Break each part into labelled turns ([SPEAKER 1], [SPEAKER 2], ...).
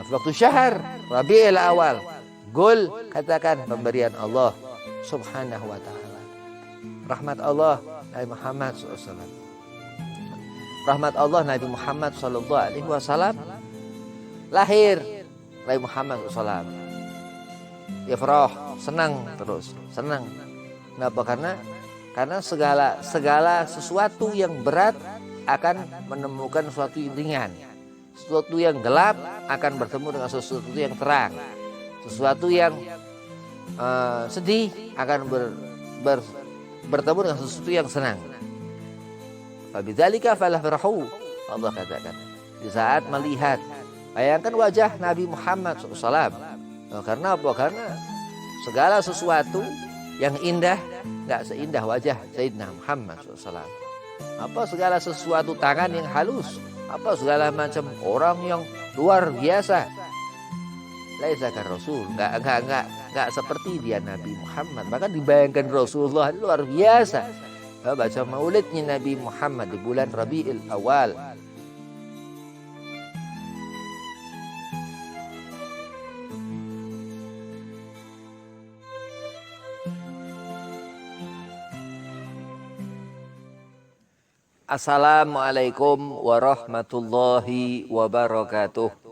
[SPEAKER 1] Waktu syahr Rabiul Awal, Gul, katakan pemberian Allah Subhanahu wa ta'ala. Rahmat Allah Nabi Muhammad SAW. Rahmat Allah Nabi Muhammad SAW. Lahir Nabi Muhammad SAW. Ifrah, senang terus, senang. Kenapa? Karena segala sesuatu yang berat akan menemukan sesuatu yang ringan. Sesuatu yang gelap akan bertemu dengan sesuatu yang terang. Sesuatu yang sedih akan bertemu dengan sesuatu yang senang. Fabidzalika falafrahu, Allah katakan. Di saat melihat, bayangkan wajah Nabi Muhammad SAW. Karena apa? Karena segala sesuatu yang indah nggak seindah wajah Sayyidina Muhammad SAW. Apa segala sesuatu tangan yang halus, apa segala macam orang yang luar biasa. Laisa kan Rasul, enggak seperti dia Nabi Muhammad. Bahkan dibayangkan Rasulullah luar biasa. Baca maulidnya Nabi Muhammad di bulan Rabiul Awal. Assalamualaikum warahmatullahi wabarakatuh.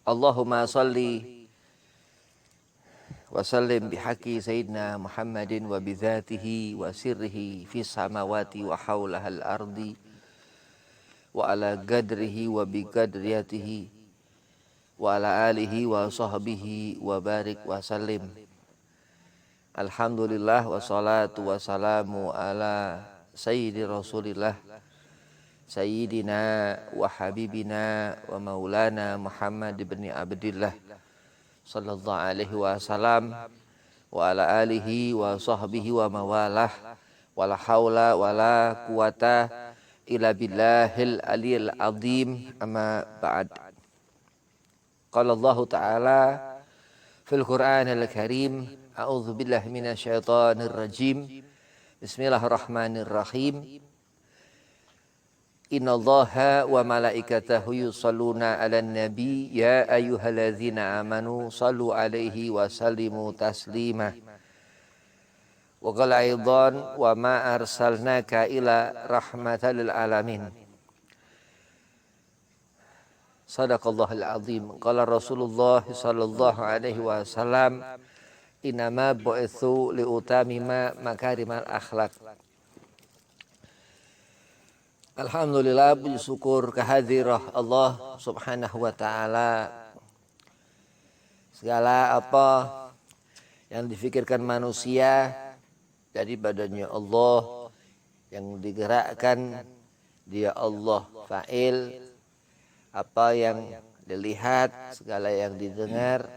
[SPEAKER 1] Allahumma salli wa sallim bihaqi Sayyidina Muhammadin wa bidhatihi wa sirrihi fi samawati wa hawlahal ardi wa ala qadrihi wa biqadriyatihi wa ala alihi wa sahbihi wa barik wa sallim. Alhamdulillah wassalatu wassalamu ala sayyidi rasulillah sayyidina wa habibina wa maulana Muhammad ibn Abdillah sallallahu alaihi wasallam wa ala alihi wa sahbihi wa mawalah wala haula wala quwata illa billahil aliyil azim amma ba'd. Qala Allah ta'ala fil Qur'anil Karim, a'udzu billahi minasyaitonir rajim. Bismillahirrahmanirrahim. Innallaha wa malaikatahu yusholluna 'alan nabi ya ayyuhalladzina amanu shallu 'alaihi wa sallimu taslima. Wa qala aidan wa ma arsalnaka ila rahmatan lil alamin. Shadaqallahul azim. Qala Rasulullah sallallahu alaihi wasallam, inama bu'itsu liutamima makarimal akhlak. Alhamdulillah, puji syukur kehadirat Allah Subhanahu wa ta'ala. Segala apa yang difikirkan manusia dari badannya Allah, yang digerakkan dia Allah fa'il. Apa yang dilihat, segala yang didengar,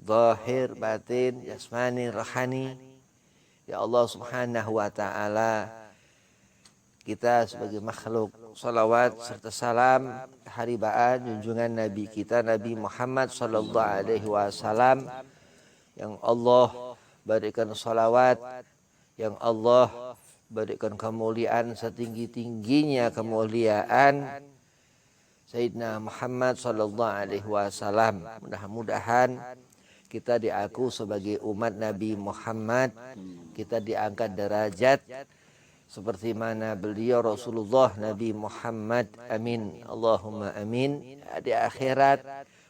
[SPEAKER 1] zahir, batin, jasmani, rohani, ya Allah Subhanahu wa ta'ala. Kita sebagai makhluk salawat serta salam haribaan junjungan Nabi kita Nabi Muhammad sallallahu alaihi wasallam, yang Allah berikan salawat, yang Allah berikan kemuliaan setinggi-tingginya kemuliaan Sayyidina Muhammad sallallahu alaihi wasallam. Mudah-mudahan kita diaku sebagai umat Nabi Muhammad, kita diangkat derajat seperti mana beliau Rasulullah Nabi Muhammad, amin, Allahumma amin, di akhirat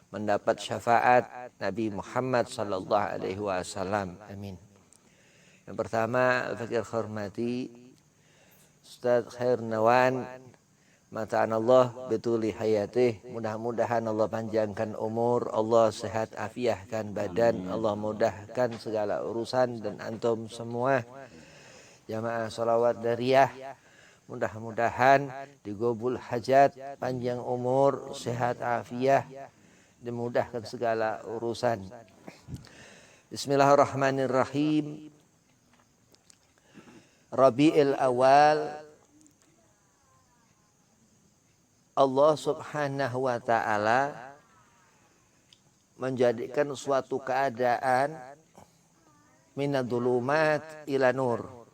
[SPEAKER 1] mendapat syafaat Nabi Muhammad sallallahu alaihi wasallam, amin. Yang pertama, al-fakir hormati Ustaz Khair Nawan, mata'an Allah betuli hayatih. Mudah-mudahan Allah panjangkan umur, Allah sehat afiahkan badan, Allah mudahkan segala urusan, dan antum semua jamaah salawat dariyah mudah-mudahan digobul hajat, panjang umur, sehat afiah, dimudahkan segala urusan. Bismillahirrahmanirrahim. Rabiul Awal, Allah Subhanahu wa taala menjadikan suatu keadaan minadzulumat ila nur,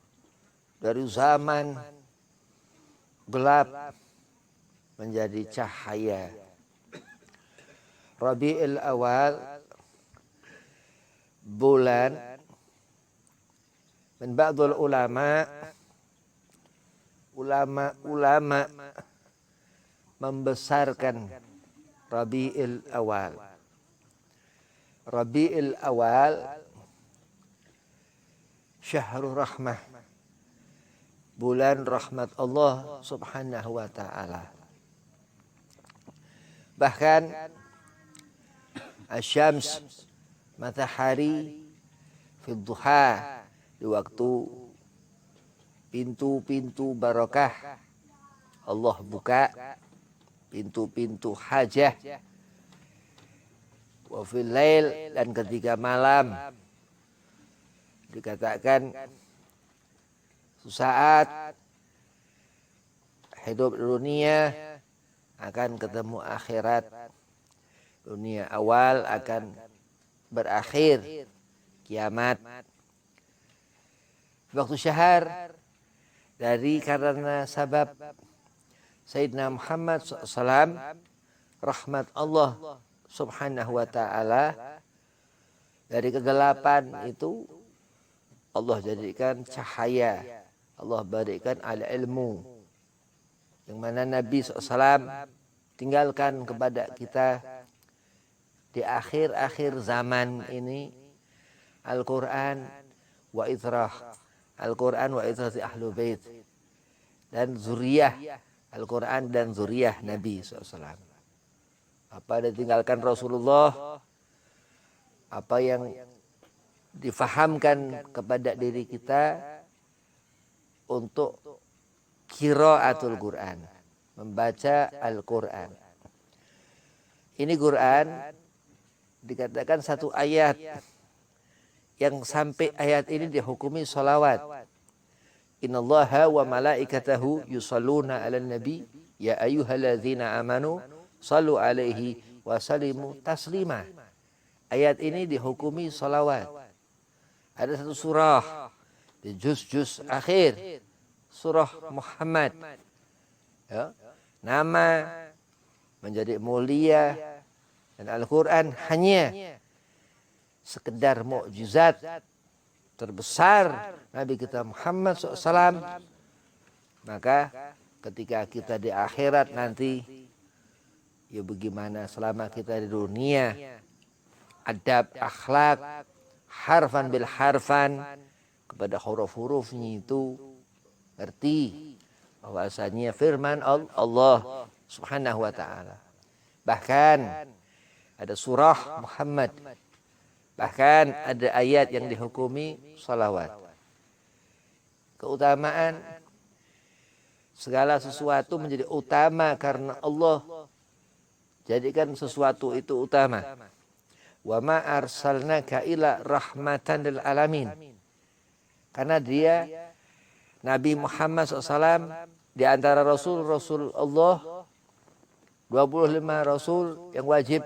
[SPEAKER 1] dari zaman gelap menjadi cahaya. Rabiul Awal, bulan, min ba'dul ulama membesarkan Rabiul Awal. Rabiul Awal syahrul rahmah, bulan rahmat Allah Subhanahu wa taala. Bahkan asyams, matahari, fi duha, di waktu pintu-pintu barakah Allah buka, pintu-pintu hajah. Wa fil lail, dan ketika malam, dikatakan saat hidup dunia akan ketemu akhirat, dunia awal akan berakhir, kiamat. Waktu syahar, dari karena sabab Sayyidina Muhammad SAW, rahmat Allah Subhanahu wa ta'ala, dari kegelapan itu Allah jadikan cahaya, Allah berikan al ilmu, yang mana Nabi SAW tinggalkan kepada kita di akhir-akhir zaman ini Al-Quran wa itrah, Al-Quran wa itrati ahlu bait, dan zuriyah Al-Quran dan zuriyah Nabi SAW. Apa yang ditinggalkan Rasulullah, apa yang difahamkan kepada diri kita untuk qiraatul Quran, membaca Al-Quran. Ini Quran dikatakan satu ayat yang sampai ayat ini dihukumi sholawat. Innallaha wa malaikatahu yusalluna 'alan nabi ya ayyuhalladzina amanu shallu 'alaihi wa sallimu taslima. Ayat ini dihukumi sholawat. Ada satu surah di juz-juz akhir, surah Muhammad, ya, nama menjadi mulia, dan Al-Quran hanya sekedar mukjizat terbesar Nabi kita Muhammad SAW. Maka ketika kita di akhirat nanti, ya bagaimana selama kita di dunia, adab, akhlak, harfan bil harfan, kepada huruf-hurufnya itu ngerti bahwasanya firman Allah Subhanahu wa taala. Bahkan ada surah Muhammad, bahkan ada ayat yang dihukumi salawat. Keutamaan segala sesuatu menjadi utama karena Allah jadikan sesuatu itu utama. Wa ma arsalnaka ila rahmatan lil alamin. Karena dia Nabi Muhammad SAW di antara Rasul Allah 25 Rasul yang wajib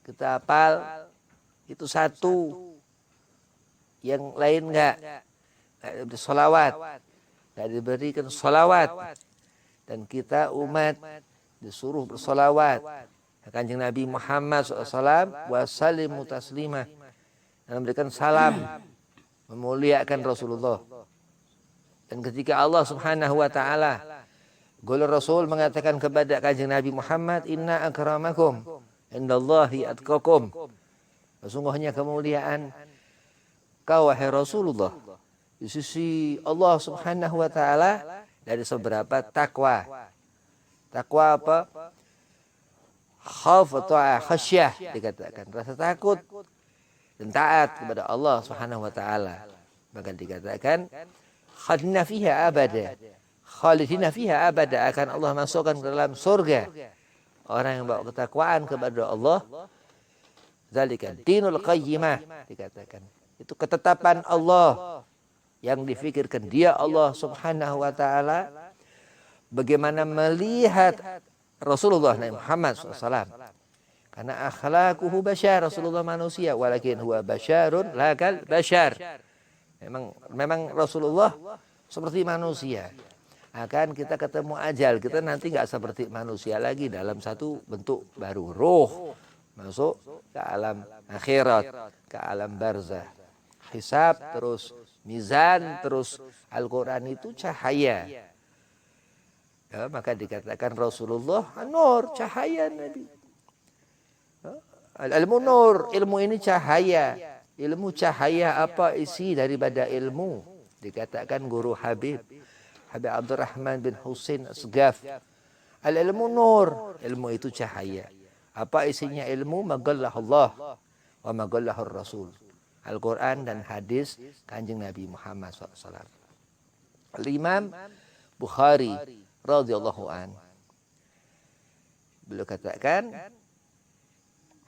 [SPEAKER 1] kita hafal itu satu, yang lain enggak sholawat, enggak diberikan sholawat, dan kita umat disuruh bersolawat. Kanjeng Nabi Muhammad SAW wasallimu taslima, dan memberikan salam, memuliakan Rasulullah. Dan ketika Allah Subhanahu wa taala Gula Rasul mengatakan kepada kanjeng Nabi Muhammad, inna akramakum indallahi atqakum, sesungguhnya kemuliaan kau wahai Rasulullah di sisi Allah Subhanahu wa taala dari seberapa takwa. Takwa apa? Khauf atau khasyah, dikatakan rasa takut dan taat kepada Allah Subhanahu wa taala. Maka dikatakan khalidina fiha abada, khalidina fiha abada, akan Allah masukkan ke dalam surga orang yang bawa ketakwaan kepada Allah Zalika dinul qayyimah, dikatakan. Itu ketetapan Allah yang difikirkan dia Allah Subhanahu wa taala bagaimana melihat Rasulullah Nabi Muhammad SAW. Karena akhlaquhu bashar, Rasulullah manusia, walakin huwa basyarun lakal bashar. Memang Rasulullah seperti manusia. Akan kita ketemu ajal, kita nanti nggak seperti manusia lagi dalam satu bentuk baru, ruh masuk ke alam akhirat, ke alam barzah, hisab, terus mizan, terus Al-Quran itu cahaya. Ya, maka dikatakan Rasulullah nur, cahaya Nabi. Ilmu nur, ilmu ini cahaya. Ilmu cahaya apa isi daripada ilmu? Dikatakan guru Habib Abdurrahman bin Husain Asgaf. Al-ilmu nur, ilmu itu cahaya. Apa isinya ilmu? Magallah Allah wa magallahur Rasul. Al-Quran dan hadis Kanjeng Nabi Muhammad SAW. Al-Imam Bukhari radhiyallahu an, beliau katakan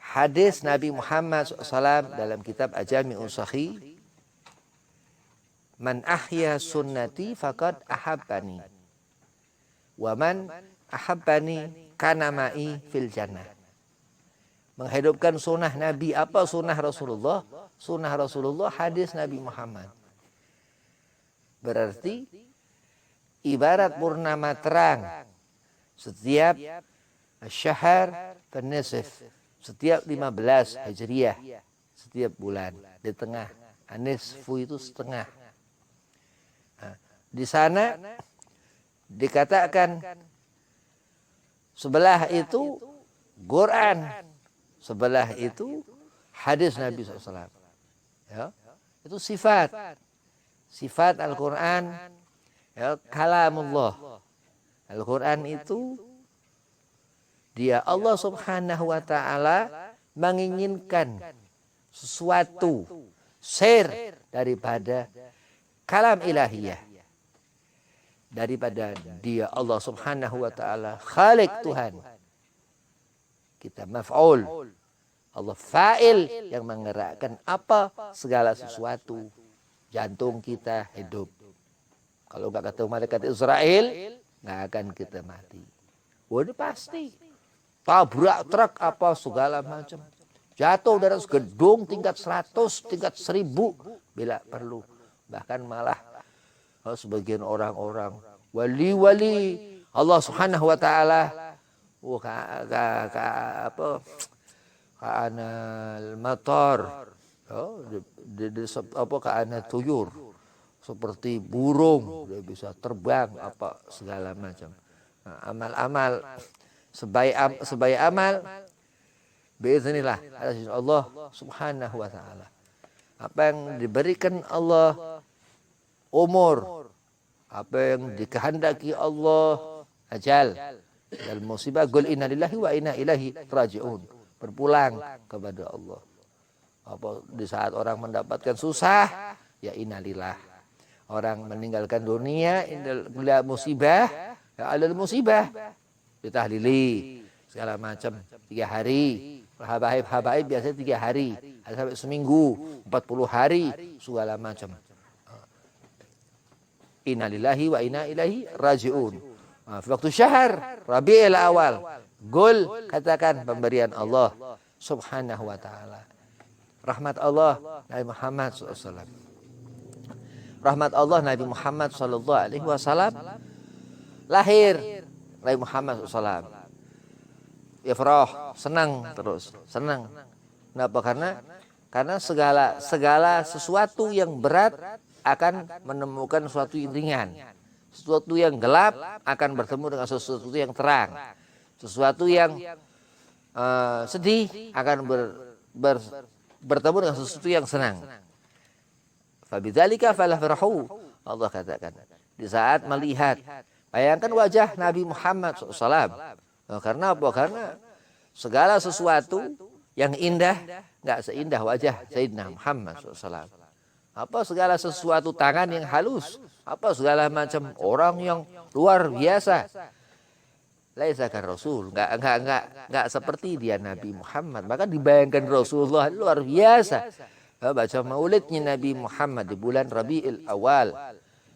[SPEAKER 1] hadis Nabi Muhammad SAW dalam kitab Ajami'us Sahih, man ahya sunnati faqad ahabbani wa man ahabbani kana ma'i fil jannah. Menghidupkan sunnah Nabi. Apa sunnah Rasulullah? Sunnah Rasulullah hadis Nabi Muhammad. Berarti ibarat purnama terang setiap syahr penisif, setiap 15 Hijriah, setiap bulan di tengah. Anisfu itu setengah. Nah, di sana dikatakan sebelah itu Quran, sebelah itu hadis Nabi SAW. Ya, itu sifat Al-Quran, ya, kalamullah. Al-Quran itu dia Allah Subhanahu wa taala menginginkan sesuatu share daripada kalam ilahiyah, daripada dia Allah Subhanahu wa taala khalik Tuhan. Kita maf'ul, Allah fa'il yang menggerakkan apa segala sesuatu. Jantung kita hidup. Kalau nggak ketemu malaikat Israel, nggak akan kita mati. Waduh pasti. Tabrak truk apa segala macam. Jatuh dari gedung tingkat 100, tingkat 1000 bila perlu. Bahkan malah sebagian orang-orang wali-wali Allah Subhanahu wa taala ka'anal matar, ka'anal tuyur, seperti burung, dia bisa terbang apa segala macam. Nah, amal-amal sebaik amal biiznillah Allah Subhanahu wa taala. Apa yang diberikan Allah umur, apa yang dikehendaki Allah ajal. Dan musibah qul inna lillahi wa inna ilaihi raji'un, berpulang kepada Allah. Apa di saat orang mendapatkan susah, ya innalillah. Orang meninggalkan dunia, bila musibah, ya alal musibah, ditahlili segala macam 3 hari. Habaib biasanya 3 hari, ada sampai seminggu, 40 hari, segala macam. Innalillahi wa inna ilaihi raji'un. Waktu syahr Rabiul Awal, gul katakan pemberian Allah Subhanahu wa taala. Rahmat Allah Nabi Muhammad SAW. Rahmat Allah Nabi Muhammad sallallahu alaihi wasallam. Lahir Nabi Muhammad SAW. Ifrah, senang terus, senang. Kenapa? Karena segala sesuatu yang berat akan menemukan sesuatu yang ringan. Sesuatu yang gelap akan bertemu dengan sesuatu yang terang. Sesuatu yang sedih akan bertemu dengan sesuatu yang senang. Fabidzalika falafrahu, Allah katakan. Di saat melihat, bayangkan wajah Nabi Muhammad SAW. Karena apa? Karena segala sesuatu yang indah nggak seindah wajah Sayyidina Muhammad SAW. Apa segala sesuatu tangan yang halus, apa segala macam orang yang luar biasa. laisa kan Rasul, enggak seperti dia Nabi Muhammad. Maka dibayangkan Rasulullah luar biasa. Baca maulidnya Nabi Muhammad di bulan Rabiul Awal.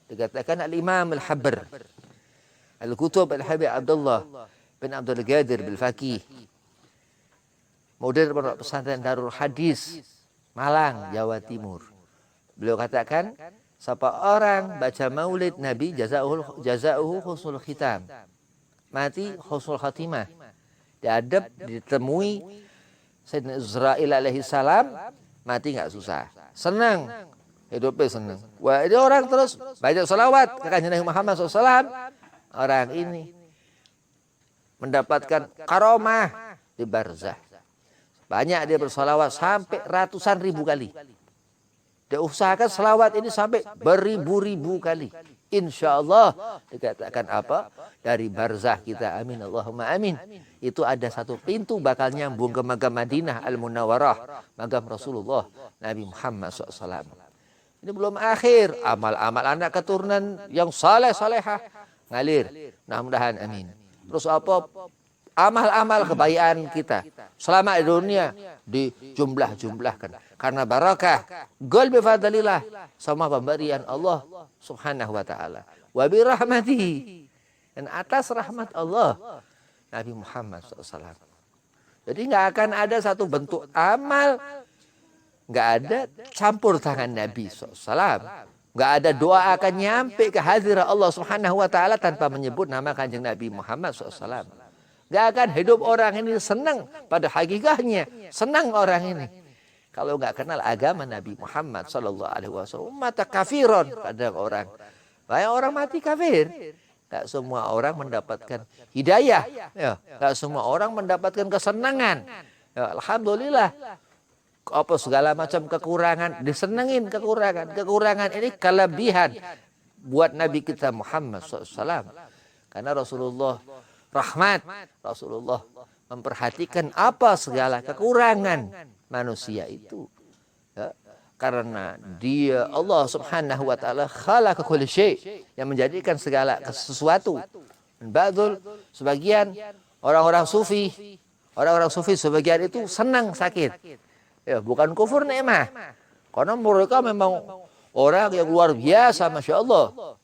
[SPEAKER 1] Dikatakan Al-Imam Al-Habr Al-Kutub Al-Habib Abdullah bin Abdul Qadir Bil-Faqih, mudir pondok pesantren Darul Hadis Malang, Jawa Timur. Beliau katakan, siapa orang baca maulid Nabi jazauhu husnul khitam, mati husnul khatimah. Ditemui Sayyidina Israil alaihi salam, mati nggak susah, senang, hidupnya senang. Wah, ini orang terus baca salawat ke kanjeng Nabi Muhammad SAW, orang ini mendapatkan karomah di barzah. Banyak dia bersalawat sampai ratusan ribu kali. Dia usahakan salawat ini sampai beribu-ribu kali. Insya Allah dikatakan apa? Dari barzah kita, amin Allahumma amin. Itu ada satu pintu bakal nyambung ke Makam Madinah Al-Munawwarah, makam Rasulullah Nabi Muhammad SAW. Ini belum akhir. Amal-amal anak keturunan yang saleh-salehah ngalir. Mudah-mudahan amin. Terus apa? Amal-amal kebaikan kita selama di dunia dijumlah-jumlahkan karena barakah gol bi fadlillah, sama pemberian Allah Subhanahu wa taala, wa bi rahmatihi, dan atas rahmat Allah Nabi Muhammad SAW. Jadi nggak akan ada satu bentuk amal, nggak ada campur tangan Nabi SAW. Nggak ada doa akan nyampe ke hadirat Allah Subhanahu wa taala tanpa menyebut nama kanjeng Nabi Muhammad SAW. Gak akan hidup orang ini senang, pada hakikatnya senang orang ini kalau nggak kenal agama Nabi Muhammad Sallallahu Alaihi Wasallam. Mata kafiron, kadang orang banyak orang mati kafir. Gak semua orang mendapatkan hidayah, ya. Gak semua orang mendapatkan kesenangan. Ya, alhamdulillah, apa segala macam kekurangan disenengin, kekurangan ini kelebihan buat Nabi kita Muhammad SAW. Karena Rasulullah rahmat, Rasulullah memperhatikan apa segala kekurangan manusia itu, ya, karena dia Allah Subhanahu wa taala khalaqa kulli syai', yang menjadikan segala sesuatu. Ba'dul, sebagian orang-orang sufi sebagian itu senang sakit, ya, bukan kufur nikmah, karena mereka memang orang yang luar biasa, masya Allah,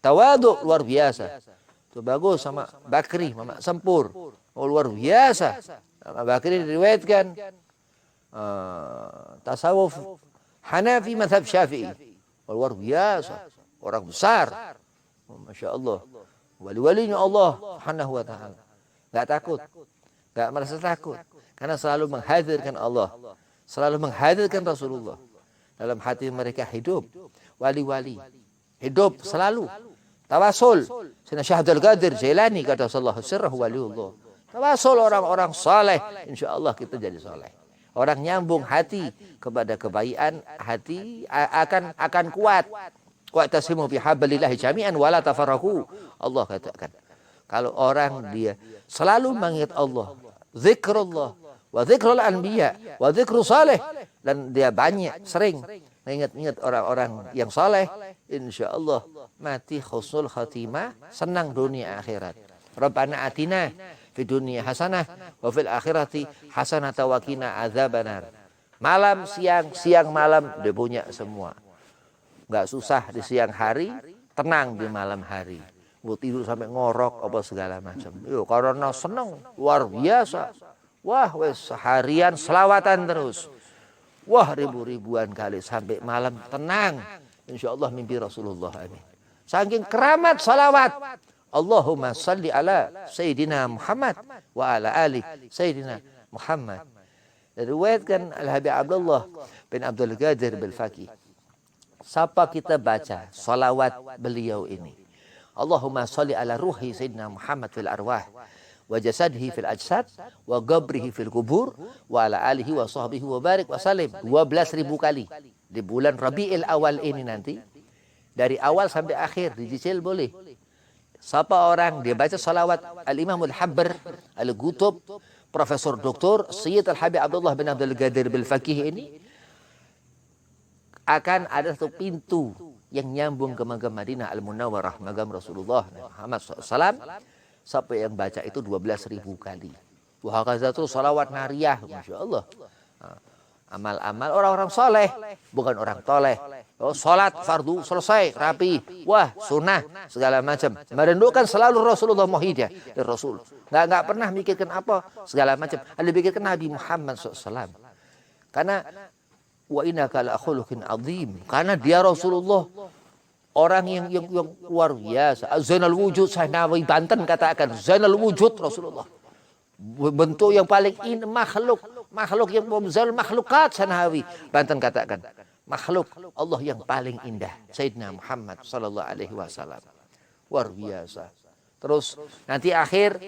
[SPEAKER 1] tawaduk luar biasa. Itu bagus sama Bakri, Mama Sempur. Oh, luar biasa. Sama Bakri diriwayatkan tasawuf Hanafi mazhab Syafi'i. Oh, luar biasa. Orang besar. Oh, masya Allah. Wali-walinya Allah Subhanahu wa taala. Enggak takut. Enggak merasa takut. Karena selalu menghadirkan Allah. Selalu menghadirkan Rasulullah. Dalam hati mereka hidup. Wali-wali. Hidup selalu. Tawasul, Sayyidina Syekh Abdul Qadir Jailani kata sallallahu sirrahu waliullah. Tawasul orang-orang saleh, insyaallah kita jadi saleh. Orang nyambung hati kepada kebaikan, hati akan kuat. Wa'tasimu bihablillahi jami'an wala tafarraqu. Allah katakan, kalau orang dia selalu mengingat Allah, zikrullah wa zikrul anbiya wa zikru saleh, dan dia banyak sering mengingat-ingat orang-orang yang saleh, insyaallah mati husnul khatimah, senang dunia akhirat. Rabbana atina fid dunya hasanah wa fil akhirati hasanah wa qina adzabannar. Malam siang malam dia punya semua. Enggak susah di siang hari, tenang di malam hari. Mau tidur sampai ngorok apa segala macam. Yo, karena senang luar biasa. Wah, wes seharian selawatan terus. Wah, ribu-ribuan kali sampai malam tenang. Insyaallah mimpi Rasulullah, amin. Saking keramat salawat. Allahumma salli ala Sayyidina Muhammad wa ala ali Sayyidina Muhammad. Diriwayatkan Al-Habib Abdullah bin Abdul Qadir Bil-Faqih. Siapa kita baca salawat beliau ini? Allahumma salli ala ruhi Sayyidina Muhammad fil arwah wa jasadhi fil ajsad wa qabrihi fil kubur wa ala alihi wa sahbihi wa barik wa salim 12.000 kali di bulan Rabiul Awal ini nanti, dari awal sampai akhir dicicil boleh. Siapa orang dia baca salawat Al-Imam Al-Habr Al-Kutub Profesor Dr. Sayyid Al-Habib Abdullah bin Abdul Qadir Bil-Faqih ini, akan ada satu pintu yang nyambung ke Makam Madinah Al-Munawwarah, makam Rasulullah Muhammad SAW, sampai yang baca itu 12.000 kali. Wah, terus salawat nariyah, masya Allah. Amal-amal orang-orang soleh, bukan orang toleh. Oh, sholat fardu selesai, rapi. Wah, sunnah segala macam. Merindukan selalu Rasulullah Muhyiddin dari Rasul. Nggak pernah mikirkan apa segala macam. Ada pikirkan Nabi Muhammad SAW. Karena wa innaka la khuluqin azim. Karena dia Rasulullah orang yang luar biasa. Zainal wujud, Nawawi Banten katakan Zainal wujud Rasulullah. Bentuk yang paling makhluk yang muzal makhlukat, Nawawi Banten katakan makhluk Allah yang paling indah Sayyidina Muhammad sallallahu alaihi wasallam. Luar biasa. Terus nanti akhir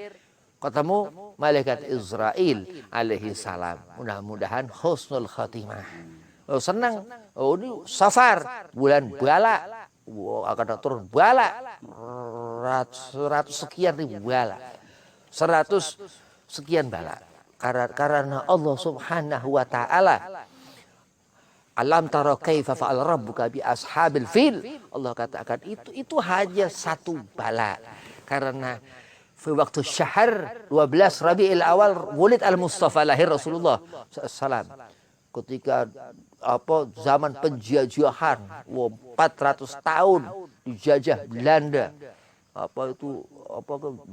[SPEAKER 1] ketemu malaikat Israel alaihi salam. Mudah-mudahan husnul khatimah. Oh, senang. Oh, ini Safar, bulan bala. Wow, akan turun bala. 100 sekian ribu bala. 100 sekian bala. Karena Allah Subhanahu wa taala, alam tara kaifa fa'al rabbuka bi ashabil fil. Allah katakan itu hanya satu bala. Karena waktu syahr 12 Rabiul Awal wulid al-Mustafa, lahir Rasulullah sallallahu. Ketika zaman penjajahan 400 tahun dijajah Belanda,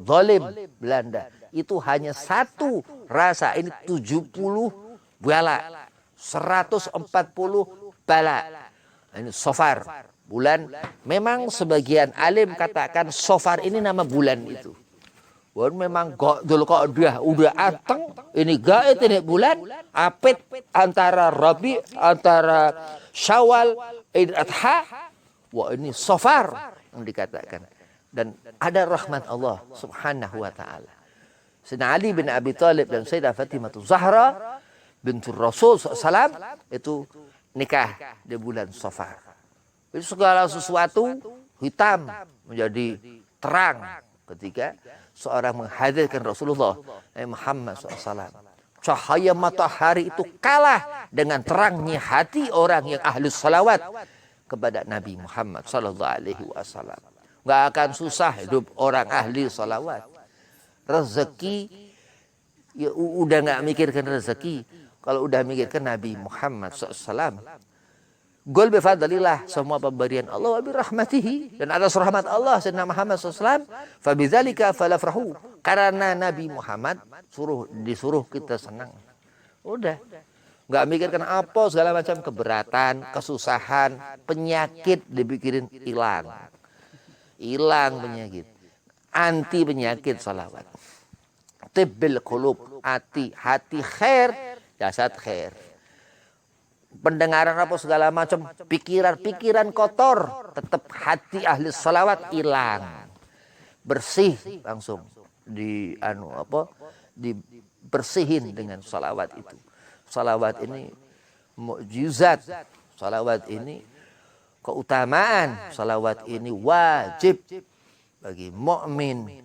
[SPEAKER 1] zalim Belanda, itu hanya satu rasa, ini 70 bala, 140 bala. Ini Safar, bulan. Memang sebagian alim katakan Safar ini nama bulan itu. Wah, memang kok dia udah anteng, ini gaet, ini bulan apit antara Rabi, antara Syawal, Idul Adha. Wah, ini Safar yang dikatakan. Dan ada rahmat Allah Subhanahu wa taala. Sayyidina Ali bin Abi Thalib dan Sayyidah Fatimah Zahra bintur Rasul SAW itu nikah di bulan Safar. Jadi segala sesuatu hitam menjadi terang ketika seorang menghadirkan Rasulullah Muhammad SAW. Cahaya matahari itu kalah dengan terangnya hati orang yang ahli salawat kepada Nabi Muhammad SAW. Nggak akan susah hidup orang ahli salawat. Rezeki ya udah nggak mikirkan rezeki. Kalau udah mikirkan Nabi Muhammad SAW. Gol bifadlillah, semua pemberian Allah wa birahmatihi, dan atas rahmat Allah Sayyidina Muhammad SAW. Fabidzalika falafrahu, karena Nabi Muhammad disuruh kita senang. Udah, nggak mikirkan apa segala macam keberatan, kesusahan, penyakit dipikirin hilang penyakit, anti penyakit salawat. Tibbil qulub, hati khair, jasad khair. Pendengaran apa segala macam, pikiran kotor, tetap hati ahli salawat hilang, bersih langsung dibersihin dengan salawat itu. Salawat ini mukjizat, salawat ini keutamaan, salawat ini wajib bagi mukmin.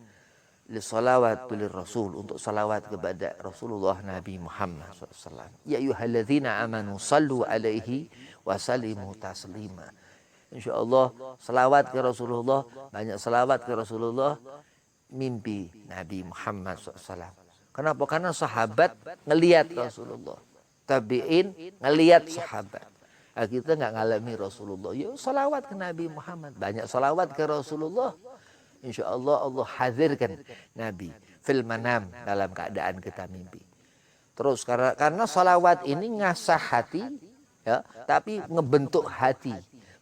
[SPEAKER 1] Salawat pilih Rasul, untuk salawat kepada Rasulullah Nabi Muhammad SAW. Ya ayyuhalladzina amanu sallu alaihi wa sallimu taslima. InsyaAllah salawat ke Rasulullah, banyak salawat ke Rasulullah, mimpi Nabi Muhammad SAW. Kenapa? Karena sahabat ngelihat Rasulullah, tabi'in ngelihat sahabat. Kita nggak ngalami Rasulullah, ya salawat ke Nabi Muhammad, banyak salawat ke Rasulullah. Insya Allah Allah hadirkan Nabi fil manam, dalam keadaan kita mimpi. Terus karena salawat ini ngasah hati, ya, tapi ngebentuk hati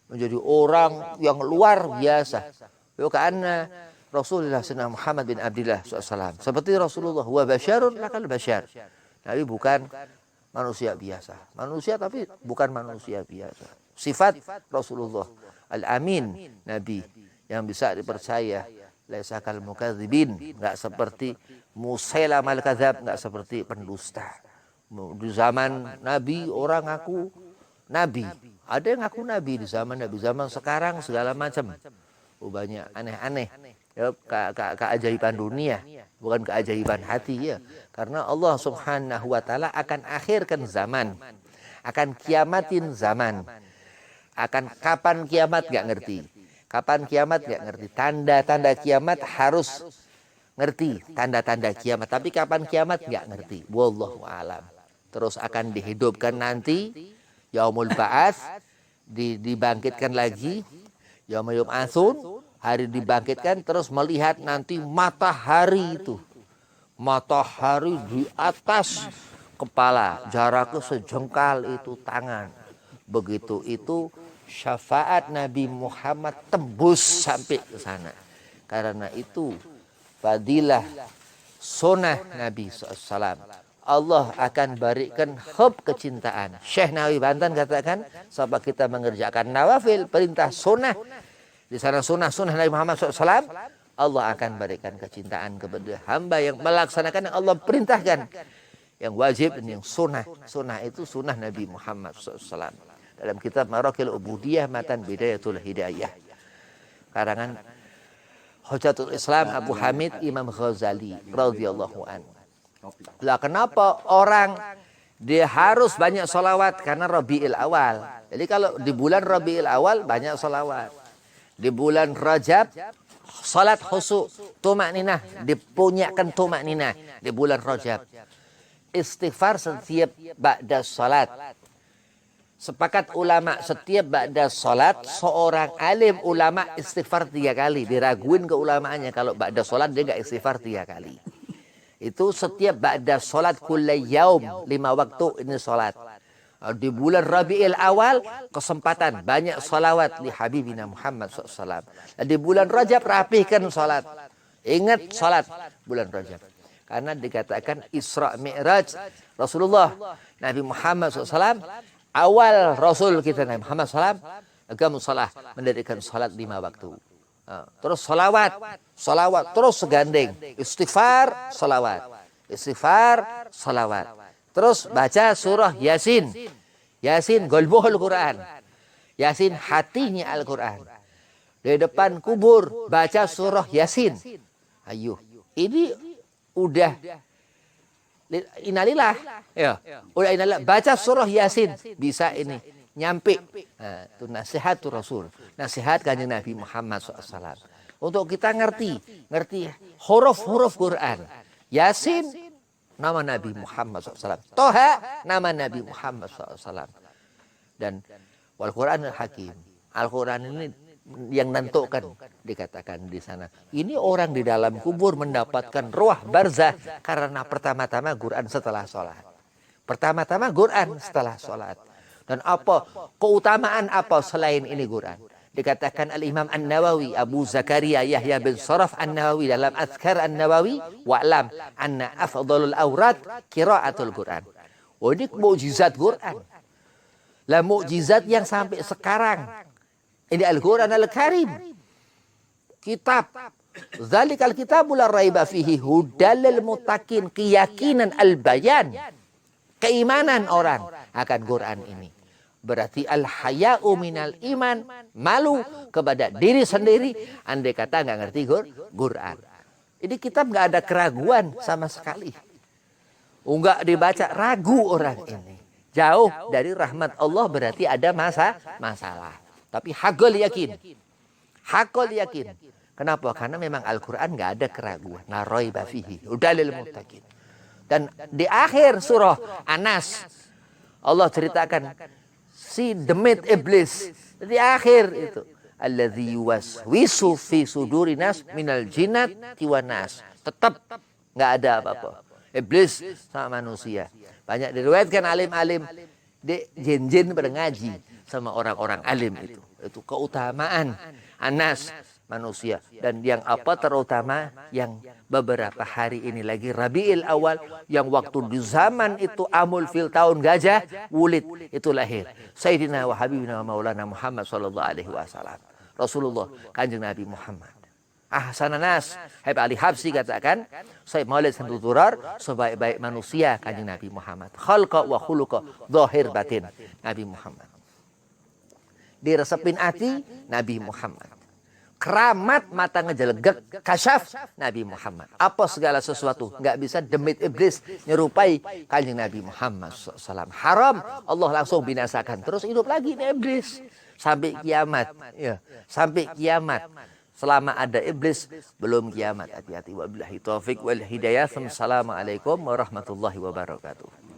[SPEAKER 1] menjadi orang yang luar biasa. Ya, karena Rasulullah SAW Muhammad bin Abdullah SAW seperti Rasulullah, wa basyarun lakal basyar. Nabi bukan manusia biasa, manusia tapi bukan manusia biasa. Sifat Rasulullah al-amin, Nabi yang bisa dipercaya, laisa kal mukadzibin, enggak seperti Musailamah al-kadzab, enggak seperti pendusta. Di zaman Nabi orang ngaku nabi, ada yang ngaku nabi di zaman Nabi. Zaman sekarang segala macam, banyak aneh-aneh, ya, keajaiban dunia, bukan keajaiban hati, ya. Karena Allah Subhanahu wa taala akan akhirkan zaman, akan kiamatin zaman. Akan kapan kiamat enggak ngerti. Kapan kiamat nggak ngerti. Tanda-tanda kiamat harus ngerti tanda-tanda kiamat, tapi kapan kiamat nggak ngerti. Wallahu alam. Terus akan dihidupkan nanti yaumul ba'ats, dibangkitkan lagi yaumul yub'atsun, hari dibangkitkan, terus melihat nanti matahari itu. Matahari di atas kepala, jaraknya sejengkal itu tangan. Begitu itu syafaat Nabi Muhammad tembus sampai ke sana. Karena itu fadilah sunnah Nabi SAW. Allah akan berikan hub kecintaan. Syekh Nawawi Banten katakan, sebab kita mengerjakan nawafil, perintah sunnah, di sana sunnah Nabi Muhammad SAW, Allah akan berikan kecintaan kepada hamba yang melaksanakan yang Allah perintahkan. Yang wajib dan yang sunnah. Sunnah itu sunnah Nabi Muhammad SAW. Dalam kitab Marakil Ubudiyah Matan Bidayatul Hidayah, karangan Hujatul Islam Abu Hamid Imam Ghazali radhiyallahu anhu. Lah kenapa orang dia harus banyak salawat? Karena Rabiul Awal. Jadi kalau di bulan Rabiul Awal banyak salawat. Di bulan Rajab salat khusyuk, tumak ninah, dipunyakan tumak ninah di bulan Rajab. Istighfar setiap ba'da salat. Sepakat ulama, setiap ba'da salat seorang alim ulama istighfar 3 kali. Diraguin keulamaannya kalau ba'da salat dia enggak istighfar 3 kali. Itu setiap ba'da salat kullai yaum, 5 waktu ini salat. Di bulan Rabiul Awal kesempatan banyak salawat li Habibina Muhammad SAW. Di bulan Rajab rapihkan salat. Ingat salat bulan Rajab. Karena dikatakan Isra Mi'raj Rasulullah Nabi Muhammad SAW, awal Rasul kita Nabi Muhammad SAW, agama salah mendirikan salat 5 waktu. Terus salawat, terus segandeng, istighfar, salawat. Terus baca surah Yasin. Yasin golbuhul Quran. Yasin hatinya Al-Quran. Di depan kubur baca surah Yasin. Ayo, ini udah innalillah. Ya, udah innalillah. Baca surah Yasin bisa ini nyampe. Nah, itu nasihat tuh Rasul. Nasihat kanjeng Nabi Muhammad SAW. Untuk kita ngerti huruf-huruf Quran. Yasin nama Nabi Muhammad SAW. Toha nama Nabi Muhammad SAW. Dan wal Quran al-Hakim. Al-Quran ini yang nentukan, dikatakan di sana. Ini orang di dalam kubur mendapatkan ruah barzah karena pertama-tama Quran setelah sholat. Dan apa keutamaan apa selain ini Quran? Dikatakan Al-Imam An-Nawawi, Abu Zakaria Yahya bin Sharaf An-Nawawi dalam Azkar An-Nawawi, wa'lam anna afdalul awrad qiraatul Quran. Oh, ini mukjizat Quran. Lah mukjizat yang sampai sekarang. Ini Al-Quran Al-Karim. Kitab. Zalikal kitabu la raiba fihi hudal lil muttaqin, keyakinan al-bayan. Keimanan orang akan Quran ini. Berarti al-haya'u minal iman, malu kepada diri sendiri andai kata nggak ngerti Quran. Ini kitab nggak ada keraguan sama sekali. Nggak dibaca ragu orang ini. Jauh dari rahmat Allah, berarti ada masalah. Tapi hakul yakin. Kenapa? Karena memang Al-Quran nggak ada keraguan. La raiba fihi hudal lil muttaqin. Dan di akhir surah Anas Allah ceritakan si demit iblis di akhir itu, alladzi yuwaswisu fi sudurinas minal jinnati wan nas. Tetap enggak ada apa-apa. Iblis sama manusia. Banyak diriwayatkan alim-alim di jin-jin berngaji sama orang-orang alim itu. Itu keutamaan Anas manusia. Dan yang apa terutama yang beberapa hari ini lagi Rabiul Awal, yang waktu di zaman itu amul fil tahun gajah wulid itu lahir Sayyidina wa Habibina wa Maulana Muhammad sallallahu alaihi wasallam, Rasulullah kanjeng Nabi Muhammad. Ahsanan nas, Habib Ali Habsyi katakan, Sayyid Maulid Santu Durar, sebaik-baik manusia kanjeng Nabi Muhammad. Khalqa wa khuluqa, zahir batin Nabi Muhammad. Diresepin hati Nabi Muhammad. Keramat mata ngejelegek kasyaf Nabi Muhammad. Apa segala sesuatu nggak bisa demit iblis nyerupai kanjeng Nabi Muhammad SAW. Haram Allah langsung binasakan. Terus hidup lagi nih iblis sampai kiamat. Ya, sampai kiamat. Selama ada iblis belum kiamat. Hati-hati. Wabillahi taufik wal hidayah. Assalamualaikum warahmatullahi wabarakatuh.